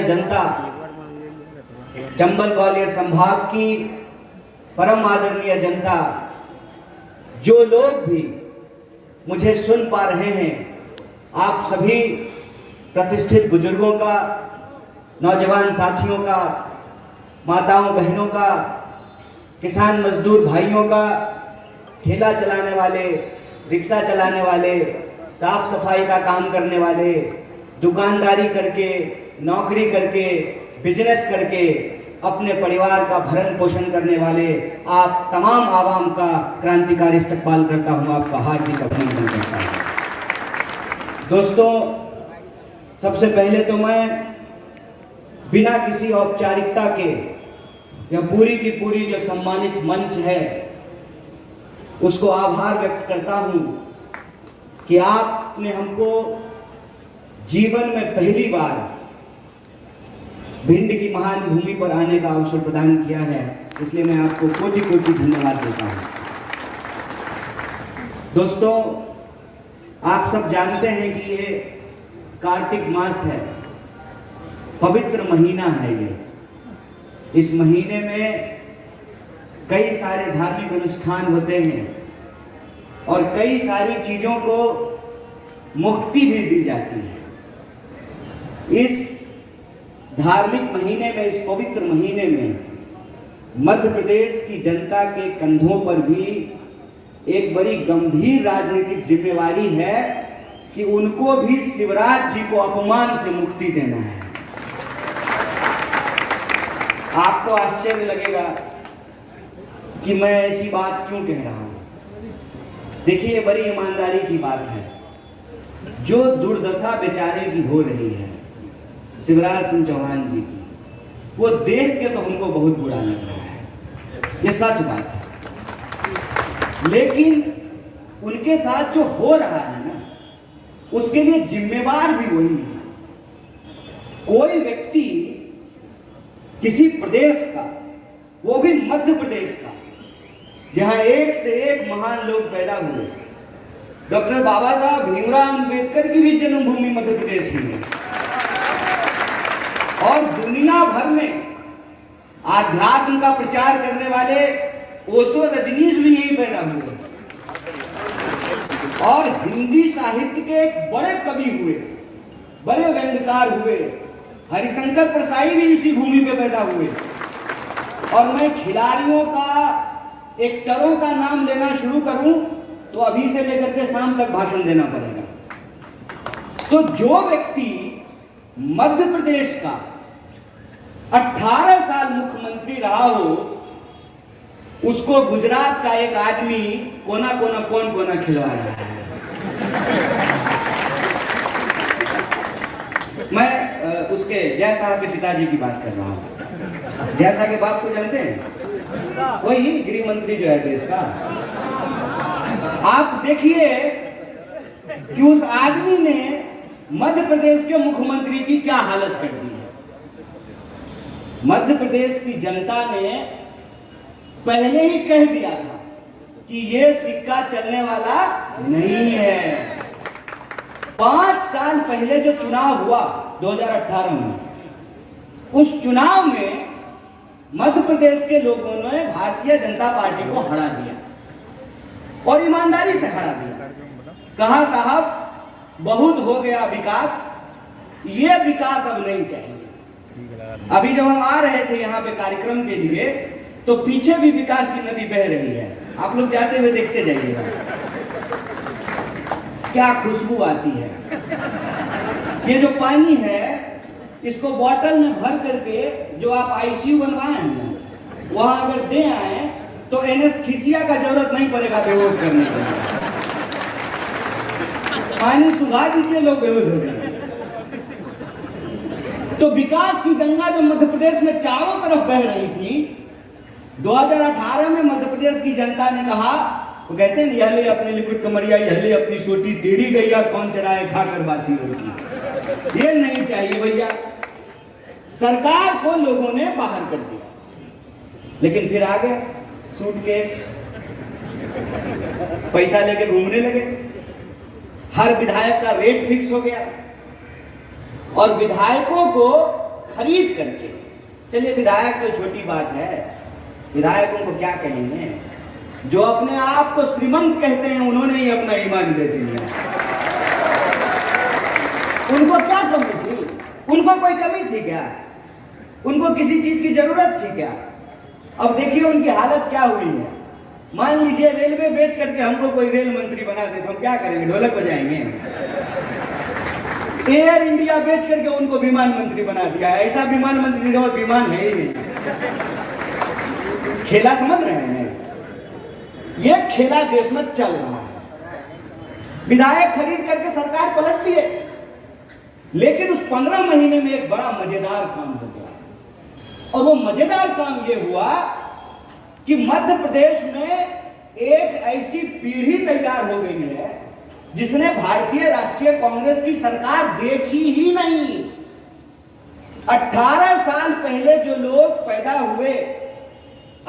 जनता, चंबल ग्वालियर संभाग की परम आदरणीय जनता, जो लोग भी मुझे सुन पा रहे हैं, आप सभी प्रतिष्ठित बुजुर्गों का, नौजवान साथियों का, माताओं बहनों का, किसान मजदूर भाइयों का, ठेला चलाने वाले, रिक्शा चलाने वाले, साफ सफाई का काम करने वाले, दुकानदारी करके, नौकरी करके, बिजनेस करके अपने परिवार का भरण पोषण करने वाले आप तमाम आवाम का क्रांतिकारी इस्तकबाल करता हूं, आपका हार्दिक अभिनंदन करता हूं। दोस्तों, सबसे पहले तो मैं बिना किसी औपचारिकता के यह पूरी की पूरी जो सम्मानित मंच है उसको आभार व्यक्त करता हूं कि आपने हमको जीवन में पहली बार भिंड की महान भूमि पर आने का अवसर प्रदान किया है, इसलिए मैं आपको कोटि कोटि धन्यवाद देता हूं। दोस्तों, आप सब जानते हैं कि ये कार्तिक मास है, पवित्र महीना है ये। इस महीने में कई सारे धार्मिक अनुष्ठान होते हैं और कई सारी चीजों को मुक्ति भी दी जाती है। इस धार्मिक महीने में, इस पवित्र महीने में मध्य प्रदेश की जनता के कंधों पर भी एक बड़ी गंभीर राजनीतिक जिम्मेवारी है कि उनको भी शिवराज जी को अपमान से मुक्ति देना है। आपको आश्चर्य लगेगा कि मैं ऐसी बात क्यों कह रहा हूं। देखिए, बड़ी ईमानदारी की बात है, जो दुर्दशा बेचारे की हो रही है शिवराज सिंह चौहान जी की, वो देख के तो हमको बहुत बुरा लग रहा है, ये सच बात है। लेकिन उनके साथ जो हो रहा है ना, उसके लिए जिम्मेवार भी वही है। कोई व्यक्ति किसी प्रदेश का, वो भी मध्य प्रदेश का, जहां एक से एक महान लोग पैदा हुए, डॉक्टर बाबा साहब भीमराव अंबेडकर की भी जन्मभूमि मध्य प्रदेश ही है, और दुनिया भर में आध्यात्म का प्रचार करने वाले ओशो रजनीश भी यही पैदा हुए, और हिंदी साहित्य के एक बड़े कवि हुए, बड़े व्यंग्यकार हुए, हरिशंकर प्रसाई भी इसी भूमि पे पैदा हुए। और मैं खिलाड़ियों का, एक्टरों का नाम लेना शुरू करूं तो अभी से लेकर के शाम तक भाषण देना पड़ेगा। तो जो व्यक्ति मध्य प्रदेश का 18 साल मुख्यमंत्री रहा हो, उसको गुजरात का एक आदमी कोना कोना कौन कोना खिलवा रहा है। मैं उसके जय साहब के पिताजी की बात कर रहा हूं। जय साहब के बाप को जानते हैं? वही गृह मंत्री जो है देश का। आप देखिए कि उस आदमी ने मध्य प्रदेश के मुख्यमंत्री की क्या हालत कर दी है। मध्य प्रदेश की जनता ने पहले ही कह दिया था कि ये सिक्का चलने वाला नहीं है। 5 साल पहले जो चुनाव हुआ 2018 में, उस चुनाव में मध्य प्रदेश के लोगों ने भारतीय जनता पार्टी को हरा दिया और ईमानदारी से हरा दिया। कहा, साहब बहुत हो गया विकास, ये विकास अब नहीं चाहिए। अभी जब हम आ रहे थे यहाँ पे कार्यक्रम के लिए, तो पीछे भी विकास की नदी बह रही है, आप लोग जाते हुए देखते जाइएगा, क्या खुशबू आती है। ये जो पानी है, इसको बोतल में भर करके जो आप आईसीयू बनवाए हैं वहां अगर दे आए तो एनेस्थीसिया का जरूरत नहीं पड़ेगा बेहोश करने के लिए। पानी सुखा दीजिए, लोग बेहोश हो जाएंगे। तो विकास की गंगा जो मध्य प्रदेश में चारों तरफ बह रही थी, 2018 में मध्य प्रदेश की जनता ने कहा, वो कहते हैं यह ले अपनी लिक्विड कमरिया, यह ले अपनी सोटी, टेढ़ी गैया कौन चराए खाकर बासी रोटी। ये नहीं चाहिए भैया। सरकार को लोगों ने बाहर कर दिया, लेकिन फिर आ गए सूटकेस, पैसा लेके घूमने लगे। हर विधायक का रेट फिक्स हो गया और विधायकों को खरीद करके, चलिए विधायक तो छोटी बात है, विधायकों को क्या कहेंगे, जो अपने आप को श्रीमंत कहते हैं उन्होंने ही अपना ईमान बेच लिया। उनको क्या कमी थी? उनको कोई कमी थी क्या? उनको किसी चीज की जरूरत थी क्या? अब देखिए उनकी हालत क्या हुई है। मान लीजिए रेलवे बेच करके हमको कोई रेल मंत्री बना दे तो हम क्या करेंगे? ढोलक बजाएंगे। एयर इंडिया बेच करके उनको विमान मंत्री बना दिया है। ऐसा विमान मंत्री का विमान है ही नहीं। खेला समझ रहे हैं? ये खेला देश में चल रहा है। विधायक खरीद करके सरकार पलट दिए, लेकिन उस 15 महीने में एक बड़ा मजेदार काम हो गया। और वो मजेदार काम ये हुआ कि मध्य प्रदेश में एक ऐसी पीढ़ी तैयार हो गई है जिसने भारतीय राष्ट्रीय कांग्रेस की सरकार देखी ही नहीं। 18 साल पहले जो लोग पैदा हुए,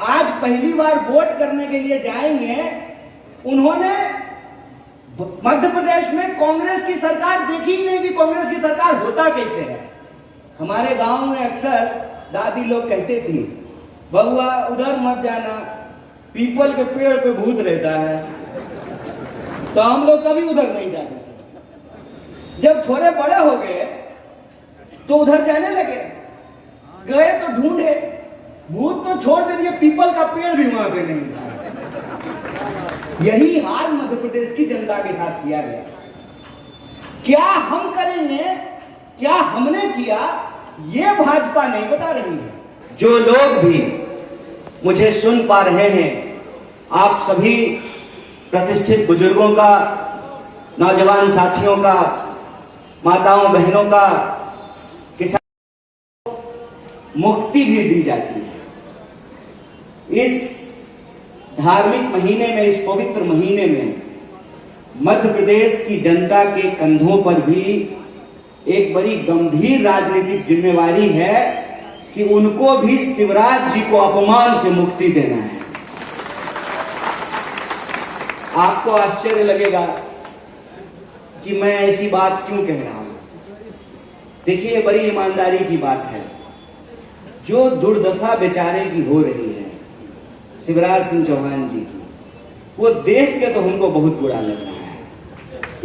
आज पहली बार वोट करने के लिए जाएंगे, उन्होंने मध्य प्रदेश में कांग्रेस की सरकार देखी ही नहीं कि कांग्रेस की सरकार होता कैसे है। हमारे गांव में अक्सर दादी लोग कहते थी, बहुआ उधर मत जाना, पीपल के पेड़ पे भूत रहता है। तो हम लोग कभी उधर नहीं जाते थे। जब थोड़े बड़े हो गए तो उधर जाने लगे, गए तो ढूंढे, भूत तो छोड़ दीजिए, पीपल का पेड़ भी वहां पे नहीं था। यही हाल मध्य प्रदेश की जनता के साथ किया गया। क्या हम करेंगे, क्या हमने किया, ये भाजपा नहीं बता रही है। जो लोग भी मुझे सुन पा रहे हैं, आप सभी प्रतिष्ठित बुजुर्गों का, नौजवान साथियों का, माताओं बहनों का, किसान मुक्ति भी दी जाती है। इस धार्मिक महीने में, इस पवित्र महीने में मध्य प्रदेश की जनता के कंधों पर भी एक बड़ी गंभीर राजनीतिक जिम्मेवारी है कि उनको भी शिवराज जी को अपमान से मुक्ति देना है। आपको आश्चर्य लगेगा कि मैं ऐसी बात क्यों कह रहा हूं। देखिए, ये बड़ी ईमानदारी की बात है। जो दुर्दशा बेचारे की हो रही है शिवराज सिंह चौहान जी की, वो देख के तो हमको बहुत बुरा लग रहा है,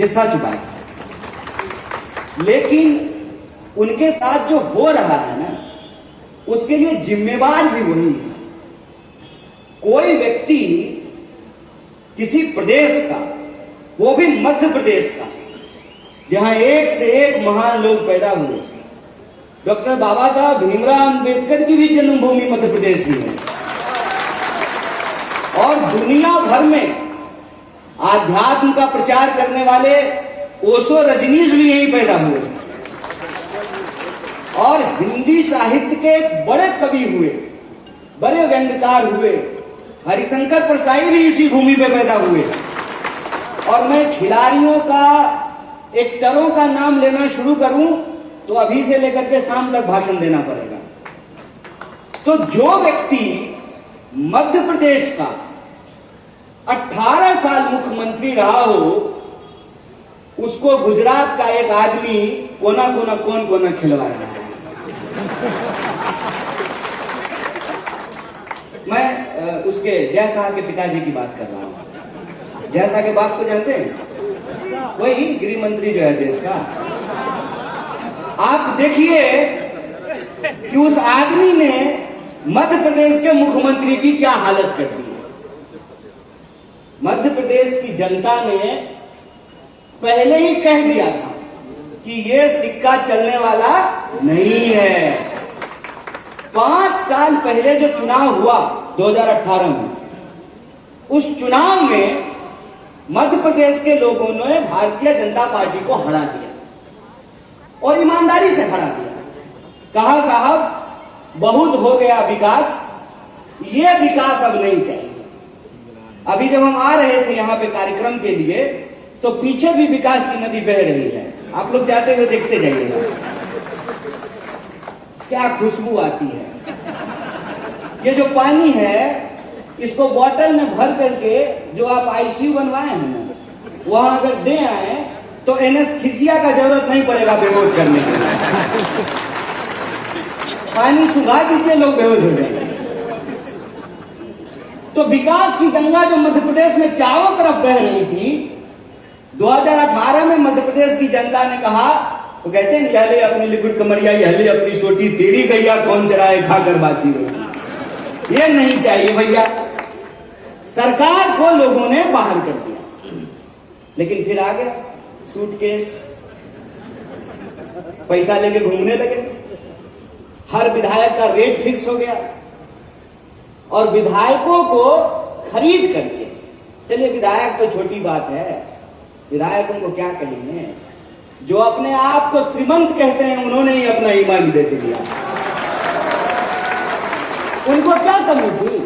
ये सच बात है। लेकिन उनके साथ जो हो रहा है ना, उसके लिए जिम्मेवार भी वही है। कोई व्यक्ति किसी प्रदेश का, वो भी मध्य प्रदेश का, जहां एक से एक महान लोग पैदा हुए, डॉक्टर बाबा साहब भीमराव अंबेडकर की भी जन्मभूमि मध्य प्रदेश ही है। और दुनिया भर में आध्यात्म का प्रचार करने वाले ओशो रजनीश भी यहीं पैदा हुए और हिंदी साहित्य के एक बड़े कवि हुए, बड़े व्यंग्यकार हुए। हरिशंकर प्रसाई भी इसी भूमि पे पैदा हुए। और मैं खिलाड़ियों का, एक्टरों का नाम लेना शुरू करूं तो अभी से लेकर के शाम तक भाषण देना पड़ेगा। तो जो व्यक्ति मध्य प्रदेश का 18 साल मुख्यमंत्री रहा हो, उसको गुजरात का एक आदमी कोना कोना कौन कोना खिलवा रहा है। मैं उसके जय शाह के पिताजी की बात कर रहा हूं। जय शाह के बाप को जानते हैं? वही गृह मंत्री जो है देश का। आप देखिए कि उस आदमी ने मध्य प्रदेश के मुख्यमंत्री की क्या हालत कर दी है। मध्य प्रदेश की जनता ने पहले ही कह दिया था कि ये सिक्का चलने वाला नहीं है। 5 साल पहले जो चुनाव हुआ 2018 में, उस चुनाव में मध्य प्रदेश के लोगों ने भारतीय जनता पार्टी को हरा दिया और ईमानदारी से हरा दिया। कहा साहब बहुत हो गया विकास, ये विकास अब नहीं चाहिए। अभी जब हम आ रहे थे यहाँ पे कार्यक्रम के लिए, तो पीछे भी विकास की नदी बह रही है। आप लोग जाते हुए देखते जाइएगा, क्या खुशबू आती है। ये जो पानी है, इसको बोतल में भर करके जो आप आईसीयू बनवाए हैं ना, वहां अगर दे आए तो एनेस्थीसिया का जरूरत नहीं पड़ेगा बेहोश करने के लिए। पानी सुखा दीजिए, लोग बेहोश हो जाएंगे। तो विकास की गंगा जो मध्य प्रदेश में चारों तरफ बह रही थी, 2018 में मध्य प्रदेश की जनता ने कहा, तो कहते हैं यह ले अपनी लिक्विड कमरिया, यह ले अपनी सोटी, तेरी गैया कौन चराए खाकर बासी रोटी। ये नहीं चाहिए भैया। सरकार को लोगों ने बाहर कर दिया, लेकिन फिर आ गया सूटकेस, पैसा लेके घूमने लगे। हर विधायक का रेट फिक्स हो गया और विधायकों को खरीद करके, चलिए विधायक तो छोटी बात है, विधायकों को क्या कहेंगे, जो अपने आप को श्रीमंत कहते हैं उन्होंने ही अपना ईमान बेच दिया। उनको क्या कमी थी?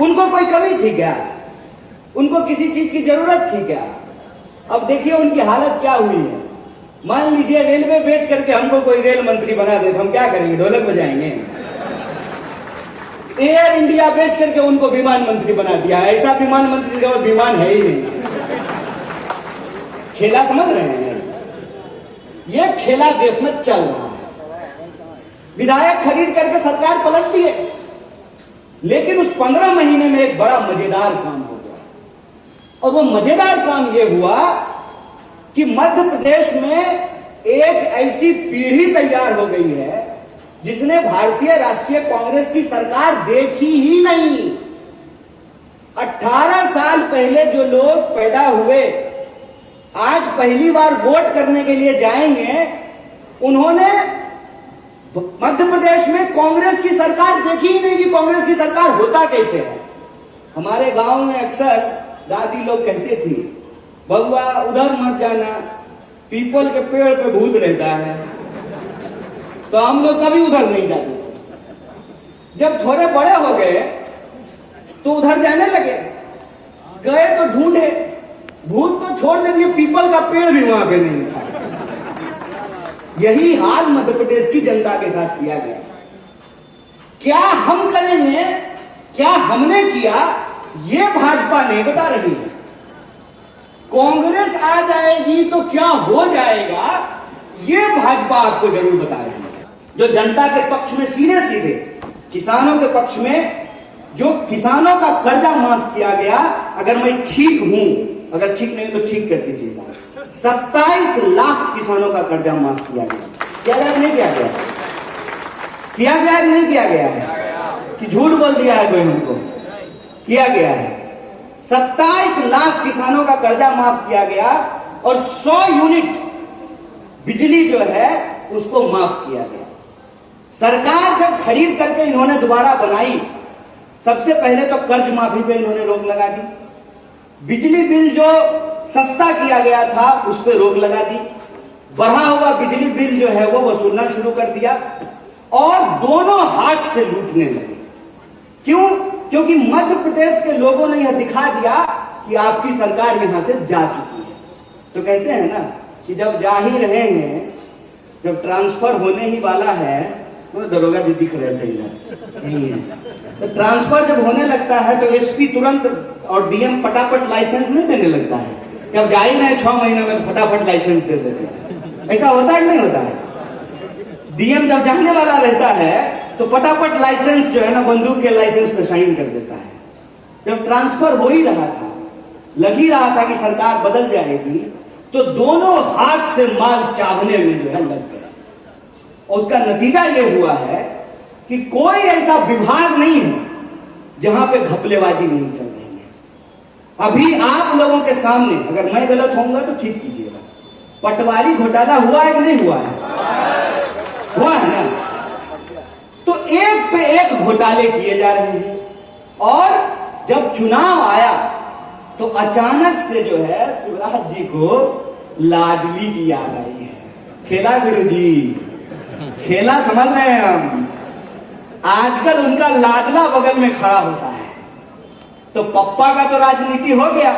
उनको कोई कमी थी क्या? उनको किसी चीज की जरूरत थी क्या? अब देखिए उनकी हालत क्या हुई है। मान लीजिए रेलवे बेच करके हमको कोई रेल मंत्री बना दे तो हम क्या करेंगे? ढोलक बजाएंगे। एयर इंडिया बेच करके उनको विमान मंत्री बना दिया, ऐसा विमान मंत्री का विमान है ही नहीं। खेला समझ रहे हैं? ये खेला देश में चल रहा है। विधायक खरीद करके सरकार पलट दी है, लेकिन उस 15 महीने में एक बड़ा मजेदार काम हो गया, और वो मजेदार काम ये हुआ कि मध्य प्रदेश में एक ऐसी पीढ़ी तैयार हो गई है जिसने भारतीय राष्ट्रीय कांग्रेस की सरकार देखी ही नहीं। 18 साल पहले जो लोग पैदा हुए, आज पहली बार वोट करने के लिए जाएंगे, उन्होंने मध्य प्रदेश में कांग्रेस की सरकार देखी ही नहीं कि कांग्रेस की सरकार होता कैसे है। हमारे गांव में अक्सर दादी लोग कहते थी, बबुआ उधर मत जाना, पीपल के पेड़ पे भूत रहता है। तो हम लोग कभी उधर नहीं जाते थे। जब थोड़े बड़े हो गए तो उधर जाने लगे, गए तो ढूंढे, भूत तो छोड़ दीजिए, पीपल का पेड़ भी वहां पे नहीं था। यही हाल मध्य प्रदेश की जनता के साथ किया गया। क्या हम करेंगे, क्या हमने किया, ये भाजपा नहीं बता रही है। कांग्रेस आ जाएगी तो क्या हो जाएगा, ये भाजपा आपको जरूर बता रही है। जो जनता के पक्ष में सीधे सीधे किसानों के पक्ष में, जो किसानों का कर्जा माफ किया गया, अगर मैं ठीक हूं, अगर ठीक नहीं तो ठीक कर दीजिएगा, 27 लाख किसानों का कर्जा माफ किया गया। किया गया नहीं किया गया? किया गया है नहीं किया गया है? कि झूठ बोल दिया है कोई हमको? किया गया है। 27 लाख किसानों का कर्जा माफ किया गया और 100 यूनिट बिजली जो है उसको माफ किया गया। सरकार जब खरीद करके इन्होंने दोबारा बनाई, सबसे पहले तो कर्ज माफी पे इन्होंने रोक लगा दी, बिजली बिल जो सस्ता किया गया था उस पर रोक लगा दी, बढ़ा हुआ बिजली बिल जो है वो वसूलना शुरू कर दिया और दोनों हाथ से लूटने लगे। क्यों? क्योंकि मध्य प्रदेश के लोगों ने यह दिखा दिया कि आपकी सरकार यहां से जा चुकी है। तो कहते हैं ना कि जब जा ही रहे हैं, जब ट्रांसफर होने ही वाला है, तो दरोगा जी दिख रहे थे इधर नहीं है, तो ट्रांसफर जब होने लगता है तो एसपी तुरंत और डीएम फटाफट लाइसेंस नहीं देने लगता है कि अब जा ही रहे 6 महीने में तो फटाफट लाइसेंस दे देते हैं। ऐसा होता है कि नहीं होता है? डीएम जब जाने वाला रहता है तो फटाफट लाइसेंस जो है ना, बंदूक के लाइसेंस पे साइन कर देता है। जब ट्रांसफर हो ही रहा था, लग ही रहा था कि सरकार बदल जाएगी, तो दोनों हाथ से माल चावने में जो है लग गए। और उसका नतीजा यह हुआ है कि कोई ऐसा विभाग नहीं है जहां पे घपलेबाजी नहीं चल रही है। अभी आप लोगों के सामने, अगर मैं गलत होऊंगा तो ठीक कीजिएगा, पटवारी घोटाला हुआ है कि नहीं हुआ है? हुआ है ना? तो एक पे एक घोटाले किए जा रहे हैं। और जब चुनाव आया तो अचानक से जो है शिवराज जी को लाडली की याद आई है। खेला गुरु जी, खेला समझ रहे हैं हम। आजकल उनका लाडला बगल में खड़ा होता है। तो पप्पा का तो राजनीति हो गया,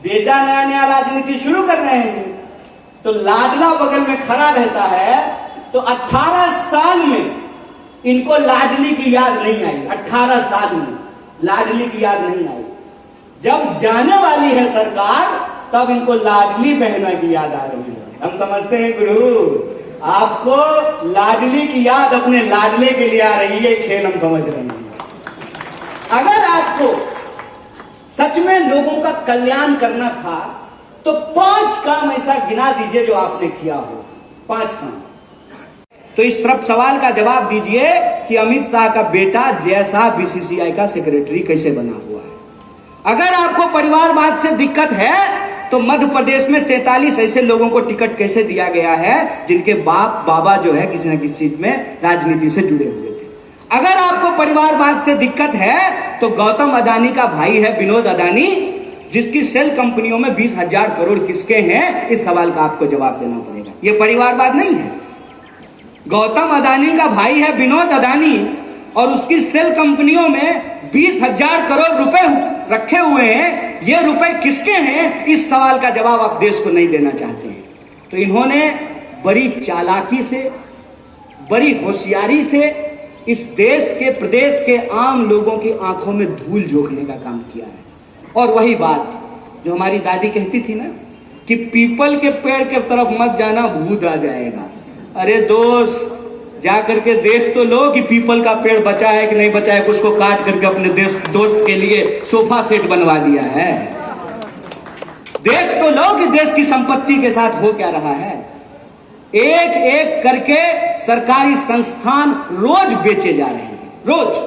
बेटा नया नया राजनीति शुरू कर रहे हैं, तो लाडला बगल में खड़ा रहता है। तो 18 साल में इनको लाडली की याद नहीं आई। 18 साल में लाडली की याद नहीं आई। जब जाने वाली है सरकार तब इनको लाडली बहना की याद आ रही है। हम समझते हैं गुरु, आपको लाडली की याद अपने लाडले के लिए आ रही है, खेल हम समझ रहे हैं। अगर आपको सच में लोगों का कल्याण करना था तो 5 काम ऐसा गिना दीजिए जो आपने किया हो। 5 काम। तो इस सब सवाल का जवाब दीजिए कि अमित शाह का बेटा जैसा बीसीसीआई का सेक्रेटरी कैसे बना हुआ है। अगर आपको परिवारवाद से दिक्कत है तो मध्य प्रदेश में 43 ऐसे लोगों को टिकट कैसे दिया गया है जिनके बाप बाबा जो है किसी न किसी चीज में राजनीति से जुड़े हुए थे। अगर आपको परिवारवाद से दिक्कत है तो गौतम अदानी का भाई है विनोद अदानी, जिसकी सेल कंपनियों में 20,000 करोड़ किसके हैं, इस सवाल का आपको जवाब देना पड़ेगा। यह परिवारवाद नहीं है। गौतम अदानी का भाई है विनोद अदानी और उसकी सेल कंपनियों में 20,000 करोड़ रुपए रखे हुए हैं। ये रुपए किसके हैं, इस सवाल का जवाब आप देश को नहीं देना चाहते हैं। तो इन्होंने बड़ी चालाकी से, बड़ी होशियारी से इस देश के, प्रदेश के आम लोगों की आंखों में धूल झोंकने का काम किया है। और वही बात जो हमारी दादी कहती थी ना कि पीपल के पेड़ के तरफ मत जाना, भूत आ जाएगा। अरे दोस्त, जा करके देख तो लो कि पीपल का पेड़ बचा है कि नहीं बचा है, उसको काट करके अपने दोस्त के लिए सोफा सेट बनवा दिया है। देख तो लो कि देश की संपत्ति के साथ हो क्या रहा है। एक एक करके सरकारी संस्थान रोज बेचे जा रहे हैं, रोज।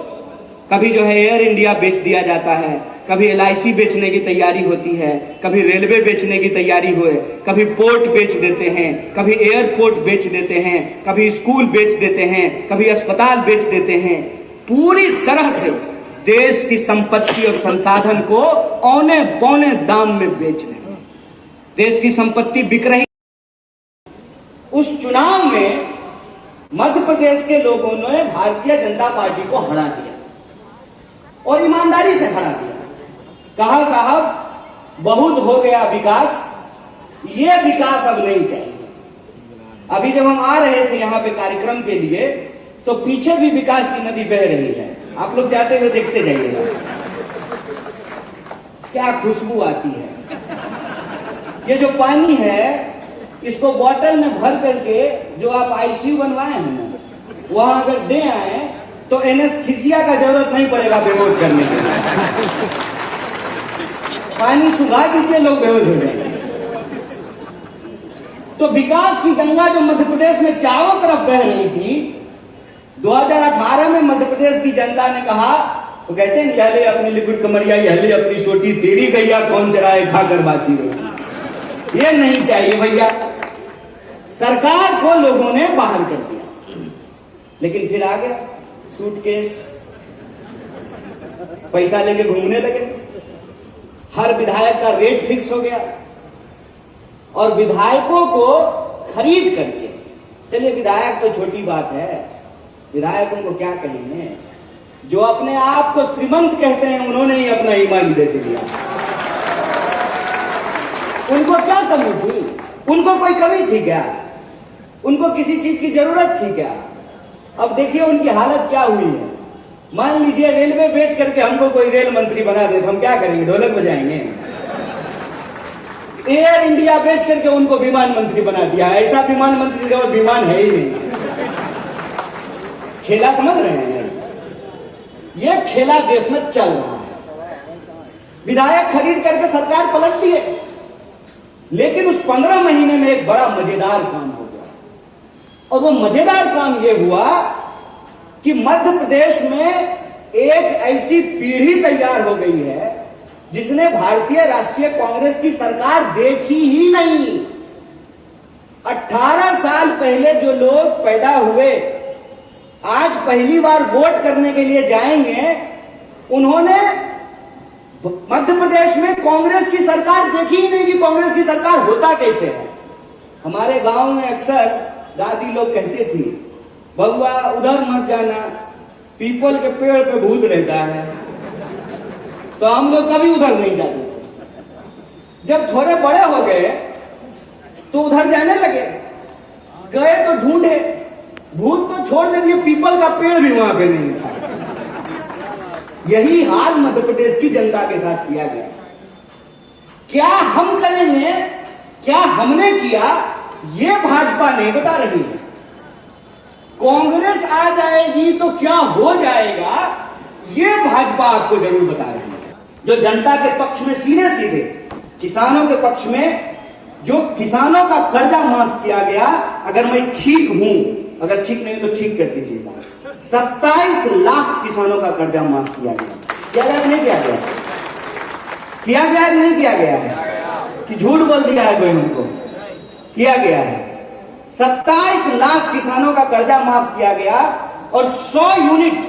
कभी जो है एयर इंडिया बेच दिया जाता है, कभी LIC बेचने की तैयारी होती है, कभी रेलवे बेचने की तैयारी हुए, कभी पोर्ट बेच देते हैं, कभी एयरपोर्ट बेच देते हैं, कभी स्कूल बेच देते हैं, कभी अस्पताल बेच देते हैं। पूरी तरह से देश की संपत्ति और संसाधन को औने पौने दाम में बेच रहे हैं। देश की संपत्ति बिक रही। उस चुनाव में मध्य प्रदेश के लोगों ने भारतीय जनता पार्टी को हरा दिया और ईमानदारी से हरा दिया। कहा साहब बहुत हो गया विकास, ये विकास अब नहीं चाहिए। अभी जब हम आ रहे थे यहाँ पे कार्यक्रम के लिए तो पीछे भी विकास की नदी बह रही है। आप लोग जाते हुए देखते जाइएगा, क्या खुशबू आती है। ये जो पानी है इसको बोतल में भर करके जो आप ICU बनवाए हैं ना, वहां अगर दे आए तो एनेस्थीसिया का जरूरत नहीं पड़ेगा बेहोश करने के लिए। पानी सुखा दीजिए, लोग बेहोश हो जाएंगे। तो विकास की गंगा जो मध्य प्रदेश में चारों तरफ बह रही थी, 2018 में मध्य प्रदेश की जनता ने कहा, तो कहते हैं यह ले अपनी लिकुट कमरिया, यह ले अपनी सोटी, तेरी गैया कौन चराए खाकर बासी रोटी। ये नहीं चाहिए भैया। सरकार को लोगों ने बाहर कर दिया, लेकिन फिर आ गया सूटकेस, पैसा लेके घूमने लगे। हर विधायक का रेट फिक्स हो गया और विधायकों को खरीद करके, चलिए विधायक तो छोटी बात है, विधायकों को क्या कहेंगे, जो अपने आप को श्रीमंत कहते हैं उन्होंने ही अपना ईमान बेच लिया। उनको क्या कमी थी? उनको कोई कमी थी क्या? उनको किसी चीज की जरूरत थी क्या? अब देखिए उनकी हालत क्या हुई है। मान लीजिए रेलवे बेच करके हमको कोई रेल मंत्री बना दे तो हम क्या करेंगे? ढोलक बजाएंगे। एयर इंडिया बेच करके उनको विमान मंत्री बना दिया। ऐसा विमान मंत्री का विमान है ही नहीं। खेला समझ रहे हैं? ये खेला देश में चल रहा है। विधायक खरीद करके सरकार पलट दी है, लेकिन उस 15 महीने में एक बड़ा मजेदार काम हो गया। और वो मजेदार काम ये हुआ कि मध्य प्रदेश में एक ऐसी पीढ़ी तैयार हो गई है जिसने भारतीय राष्ट्रीय कांग्रेस की सरकार देखी ही नहीं। 18 साल पहले जो लोग पैदा हुए, आज पहली बार वोट करने के लिए जाएंगे, उन्होंने मध्य प्रदेश में कांग्रेस की सरकार देखी ही नहीं कि कांग्रेस की सरकार होता कैसे है। हमारे गांव में अक्सर दादी लोग कहती थी, बउआ उधर मत जाना, पीपल के पेड़ पे भूत रहता है। तो हम लोग कभी उधर नहीं जाते थे। जब थोड़े बड़े हो गए तो उधर जाने लगे, गए तो ढूंढे, भूत तो छोड़ दीजिए, पीपल का पेड़ भी वहां पे नहीं था। यही हाल मध्य प्रदेश की जनता के साथ किया गया। क्या हम करेंगे, क्या हमने किया, ये भाजपा नहीं बता रही है। कांग्रेस आ जाएगी तो क्या हो जाएगा, ये भाजपा आपको जरूर बता रही है। जो जनता के पक्ष में सीधे सीधे किसानों के पक्ष में जो किसानों का कर्जा माफ किया गया, अगर मैं ठीक हूं, अगर ठीक नहीं तो ठीक कर दीजिएगा, 27 लाख किसानों का कर्जा माफ किया गया। किया गया नहीं किया गया? किया गया है नहीं किया गया है? कि झूठ बोल दिया है कोई हमको? किया गया है। 27 लाख किसानों का कर्जा माफ किया गया और 100 यूनिट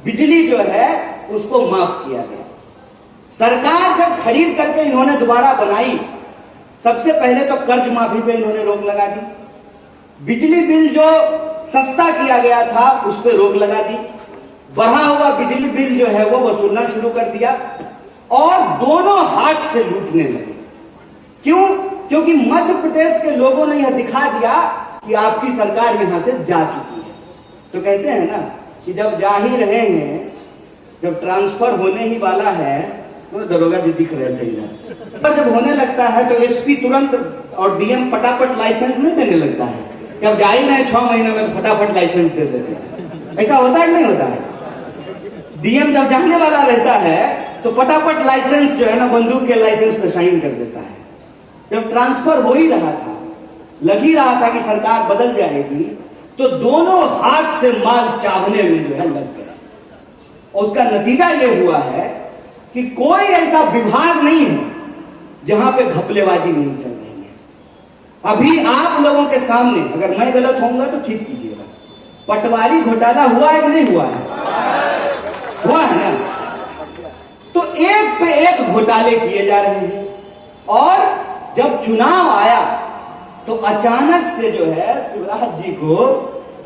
बिजली जो है उसको माफ किया गया। सरकार जब खरीद करके इन्होंने दोबारा बनाई, सबसे पहले तो कर्ज माफी पे इन्होंने रोक लगा दी, बिजली बिल जो सस्ता किया गया था उस पर रोक लगा दी, बढ़ा हुआ बिजली बिल जो है वो वसूलना शुरू कर दिया और दोनों हाथ से लूटने लगे। क्यों? क्योंकि मध्य प्रदेश के लोगों ने यह दिखा दिया कि आपकी सरकार यहां से जा चुकी है। तो कहते हैं ना कि जब जा ही रहे हैं, जब ट्रांसफर होने ही वाला है, तो दरोगा जी दिख रहे थे इधर, पर जब होने लगता है तो एसपी तुरंत और डीएम फटाफट लाइसेंस नहीं देने लगता है कि अब जा ही रहे 6 महीने में तो फटाफट लाइसेंस दे देते हैं। ऐसा होता है कि नहीं होता है? डीएम जब जाने वाला रहता है तो फटाफट लाइसेंस जो है ना, बंदूक के लाइसेंस पे साइन कर देता है। जब ट्रांसफर हो ही रहा था, लग ही रहा था कि सरकार बदल जाएगी, तो दोनों हाथ से माल चावने में जो है लग गए। और उसका नतीजा यह हुआ है कि कोई ऐसा विभाग नहीं है जहां पे घपलेबाजी नहीं चल रही है। अभी आप लोगों के सामने, अगर मैं गलत होऊंगा तो ठीक कीजिएगा, पटवारी घोटाला हुआ है कि नहीं हुआ है? हुआ है ना? तो एक पे एक घोटाले किए जा रहे हैं। और जब चुनाव आया तो अचानक से जो है शिवराज जी को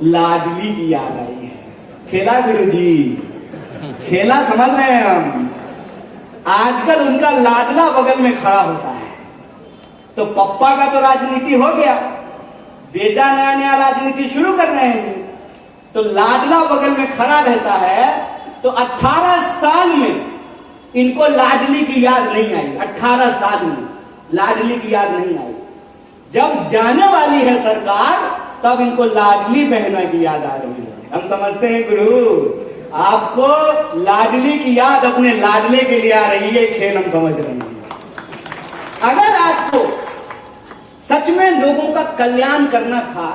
लाडली की याद आई है। खेला गुरु जी, खेला समझ रहे हैं हम। आजकल उनका लाडला बगल में खड़ा होता है। तो पप्पा का तो राजनीति हो गया, बेटा नया नया राजनीति शुरू कर रहे हैं, तो लाडला बगल में खड़ा रहता है। तो 18 साल में इनको लाडली की याद नहीं आई। 18 साल में लाडली की याद नहीं आई। जब जाने वाली है सरकार, तब इनको लाडली बहना की याद आ रही है। हम समझते हैं गुरु, आपको लाडली की याद अपने लाडले के लिए आ रही है, खेल हम समझ रहे हैं। अगर आपको सच में लोगों का कल्याण करना था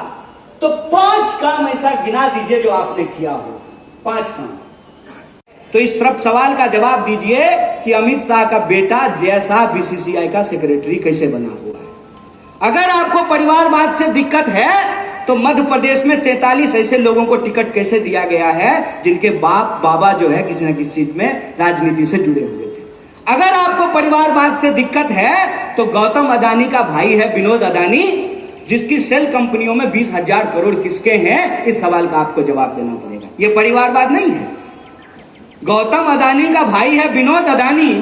तो 5 काम ऐसा गिना दीजिए जो आपने किया हो। 5 काम। तो इस सब सवाल का जवाब दीजिए कि अमित शाह का बेटा जय शाह बीसीसीआई का सेक्रेटरी कैसे बना हुआ है। अगर आपको परिवारवाद से दिक्कत है तो मध्य प्रदेश में 43 ऐसे लोगों को टिकट कैसे दिया गया है जिनके बाप बाबा जो है किसी न किसी सीट में राजनीति से जुड़े हुए थे। अगर आपको परिवारवाद से दिक्कत है तो गौतम अदानी का भाई है विनोद अदानी, जिसकी सेल कंपनियों में 20,000 करोड़ किसके हैं, इस सवाल का आपको जवाब देना पड़ेगा। यह परिवारवाद नहीं है। गौतम अदानी का भाई है विनोद अदानी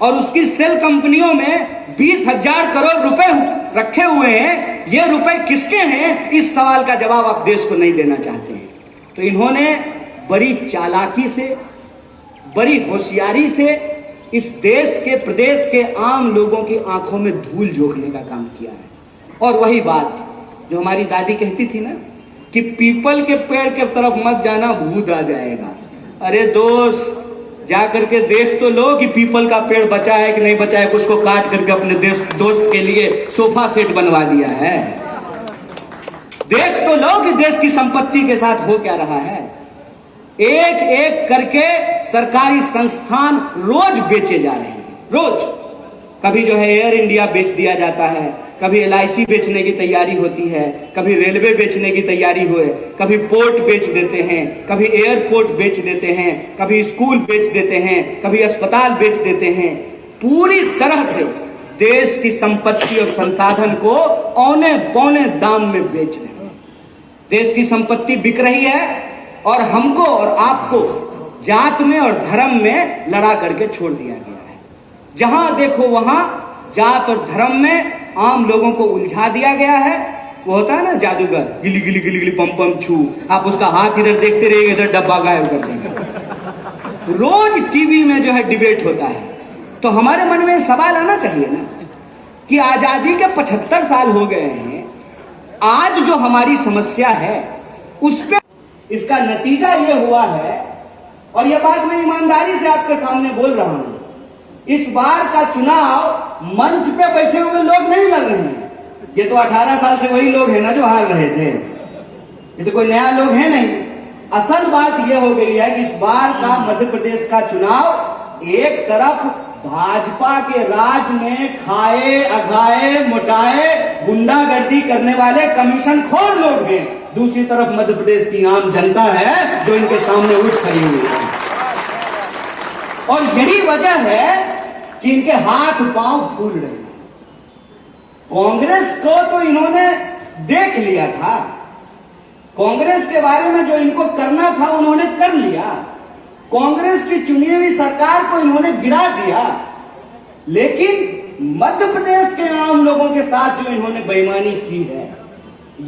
और उसकी सेल कंपनियों में 20,000 करोड़ रुपए रखे हुए हैं। ये रुपए किसके हैं, इस सवाल का जवाब आप देश को नहीं देना चाहते हैं। तो इन्होंने बड़ी चालाकी से, बड़ी होशियारी से इस देश के, प्रदेश के आम लोगों की आंखों में धूल झोंकने का काम किया है। और वही बात जो हमारी दादी कहती थी ना कि पीपल के पेड़ के तरफ मत जाना, भूत आ जाएगा। अरे दोस्त, जा करके देख तो लो कि पीपल का पेड़ बचा है कि नहीं बचा है। उसको काट करके अपने दोस्त के लिए सोफा सेट बनवा दिया है। देख तो लो कि देश की संपत्ति के साथ हो क्या रहा है। एक एक करके सरकारी संस्थान रोज बेचे जा रहे हैं, रोज। कभी जो है एयर इंडिया बेच दिया जाता है, कभी LIC बेचने की तैयारी होती है, कभी रेलवे बेचने की तैयारी हुए, कभी पोर्ट बेच देते हैं, कभी एयरपोर्ट बेच देते हैं, कभी स्कूल बेच देते हैं, कभी अस्पताल बेच देते हैं। पूरी तरह से देश की संपत्ति और संसाधन को औने पौने दाम में बेच रहे हैं। देश की संपत्ति बिक रही है और हमको और आपको जात में और धर्म में लड़ा करके छोड़ दिया गया है। जहां देखो वहां जात और धर्म में आम लोगों को उलझा दिया गया है। वो होता है ना जादूगर, गिली गिली गिली गिली पम पम छू, आप उसका हाथ इधर देखते रहिए, इधर डब्बा गायब कर देंगे। रोज टीवी में जो है डिबेट होता है। तो हमारे मन में सवाल आना चाहिए ना कि आजादी के 75 साल हो गए हैं, आज जो हमारी समस्या है उस पे इसका नतीजा यह हुआ है, और यह बात मैं ईमानदारी से आपके सामने बोल रहा हूं, इस बार का चुनाव मंच पे बैठे हुए लोग नहीं लड़ रहे हैं। ये तो 18 साल से वही लोग हैं ना जो हार रहे थे, ये तो कोई नया लोग है नहीं। असल बात यह हो गई है कि इस बार का मध्य प्रदेश का चुनाव एक तरफ भाजपा के राज में खाए अघाए मोटाए गुंडागर्दी करने वाले कमीशन खोर लोग हैं, दूसरी तरफ मध्य प्रदेश की आम जनता है जो इनके सामने उठ खड़ी हुई है। और यही वजह है कि इनके हाथ पांव फूल रहे हैं। कांग्रेस को तो इन्होंने देख लिया था, कांग्रेस के बारे में जो इनको करना था उन्होंने कर लिया, कांग्रेस की चुनी हुई सरकार को इन्होंने गिरा दिया, लेकिन मध्य प्रदेश के आम लोगों के साथ जो इन्होंने बेईमानी की है,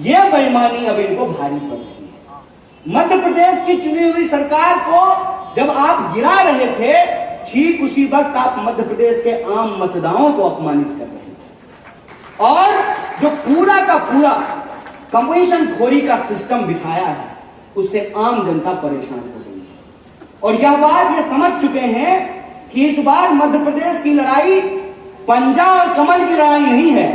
यह बेईमानी अब इनको भारी पड़ रही है। मध्य प्रदेश की चुनी हुई सरकार को जब आप गिरा रहे थे, ठीक उसी वक्त आप मध्य प्रदेश के आम मतदाताओं को अपमानित कर रहे थे, और जो पूरा का पूरा कमीशन खोरी का सिस्टम बिठाया है, उससे आम जनता परेशान हो गई है। और यह बात ये समझ चुके हैं कि इस बार मध्य प्रदेश की लड़ाई पंजा और कमल की लड़ाई नहीं है,